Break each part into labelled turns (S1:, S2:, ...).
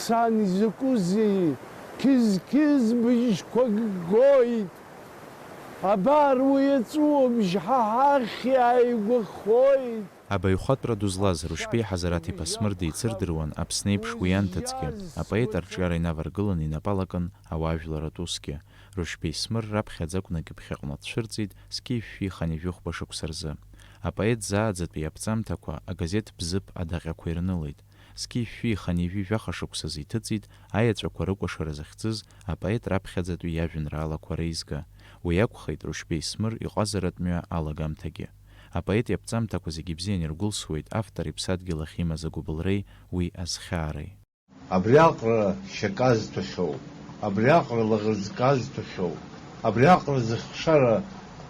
S1: Аԥсаан изакәызеи, қьыз-қьыз быжьқәак гоит, абар уи аҵәуабжь ҳа ҳахь иааигәахоит.
S2: Абаҩхатәра ду злаз Рушьбеи Ҳазараҭ-иԥа Смыр дицырдыруан Аԥсны еиԥш уи анҭыҵгьы, апоет арҿиара инаваргылан инапалакын ауаажәларатә усгьы. Рушьбеи Смыр раԥхьаӡа акәнагьы ԥхьаҟны дцәырҵит Скиф-фи Ханижәыхәба шықәса рзы. Апоет зааӡатәи аԥҵамҭақәа агазеҭ Бзыԥ адаҟьақәа ирнылеит. Скиф-фи Ханижәи жәаха шықәсазы иҭыҵит аеҵәақәа рыкәашара захьӡыз апоет раԥхьаӡатәи иажәеинраалақәа реизга. Уи акәхеит Рушьбеи Смыр иҟазаратә мҩа алагамҭагьы. Апоет иаԥҵамҭақәа зегьы бзиан иргәылсуеит автор иԥсадгьыл ахь имаз агәыбылреи уи азхьаареи.
S3: Абриаҟара шьака зҭахьоу, абриаҟара лаӷырӡка зҭахьоу, абриаҟара зыхшара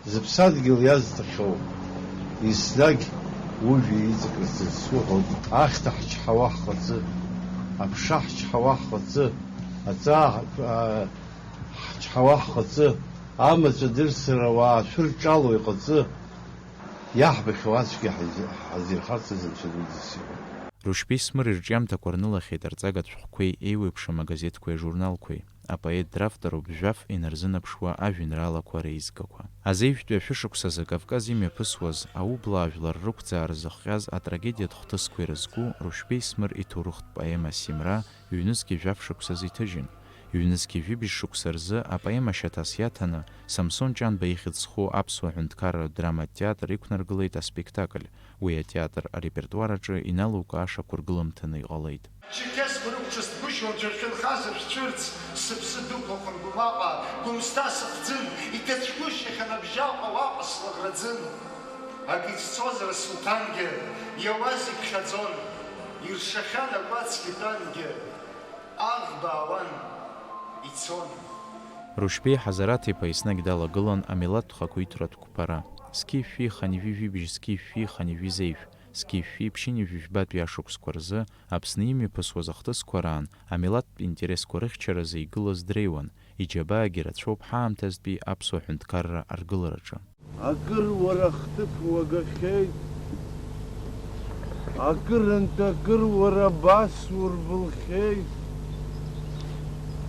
S3: зыԥсадгьыл иазҭахьоу, еснагь ужәи иҵакырц зсуҳәоит, ахьҭа ҳчҳауа ҳҟаҵы, аԥша ҳчҳауа ҳҟаҵы, аҵаа ҳчҳауа ҳҟаҵы, амаҵә адырсара ауаа шәырҿало иҟаҵы, иаҳбахьоу ацәгьа ҳазирхарцаз Анцәа дуӡӡа.
S2: Рушьбеи Смыр ирҿиамҭақәа рнылахьеит арҵагатә шәҟәқәеи еиуеиԥшым агазеҭқәеи ажурналқәеи. Апоет дравторуп жәаф инарзынап-шуа ажәеинраалақәа реизгақәа. Азеижәтәи ашәышықәсазы Кавказ имҩаԥысуаз аублаа жәлар рықәӡаара зыхҟьаз атрагедиатә хҭысқәа ирызку Рушьбеи Смыр иҭоурыхтә поема Симра ҩнызқьи жәаф шықәсазы иҭыжьын. Ҩнызқьи жәибжь шықәса рзы апоема шьаҭас иаҭаны Самсон Ҷанба ихьӡ зху аԥсуа ҳәынҭқарратә драматә театр иқәнаргылеит аспектакль. Уи атеатр арепертуар аҿы иналукаашақәа ргыламҭаны иҟалеит.
S4: Черкесқәа рықәҿызҭгәышьон џьаршьынхазар шәцәырц, сыԥсы дықәыхын гәымаҟа, гәымсҭа сыхӡын, иҭацәгәышьахьан абжьаҟа уаҟа слаӷраӡын. Ак ицәцозар асулҭангьы, иауаз иԥхьаӡон, иршахьан агәацгьы тәангьы, аӷба аауан, ицон.
S2: Рушьбеи Ҳазараҭ-иԥа еснагь далагылан амилаҭтә хақәиҭратә қәԥара. Скиф-фи Ханижәи жәибжь Скиф-фи Ханижәи зеиԥш, Скиф-фи Ԥшьынижәи жәбатәи ашықәсқәа рзы Аԥсны имҩаԥысуаз ахҭысқәа раан амилаҭтә интересқәа рыхьчаразы игылаз дреиуан, иџьабаагьы рацәоуп ҳаамҭазтәи аԥсуа ҳәынҭқарра аргылараҿы.
S1: Акыр уара хҭык уагахьеит, акырынтә уара абас урбылхьеит,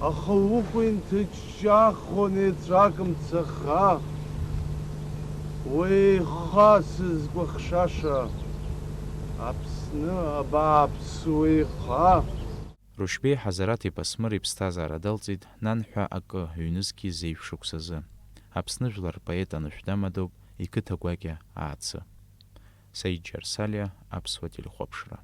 S1: аха уҟа инҭыџьџьаахон еҵәак мцаха, уеиха сызкәыхшаша, Аԥсны абааԥсы уеиха.
S2: Рушьбеи Ҳазараҭ-иԥа Смыр иԥсҭазаара далҵит нанҳәа акы ҩнызқьи зеиԥш шықәсазы. Аԥсны жәлар поет анышә дамадоуп иқыҭа гәакьа аацы. Саид Џьарсалиа, аԥсуа телехәаԥшра.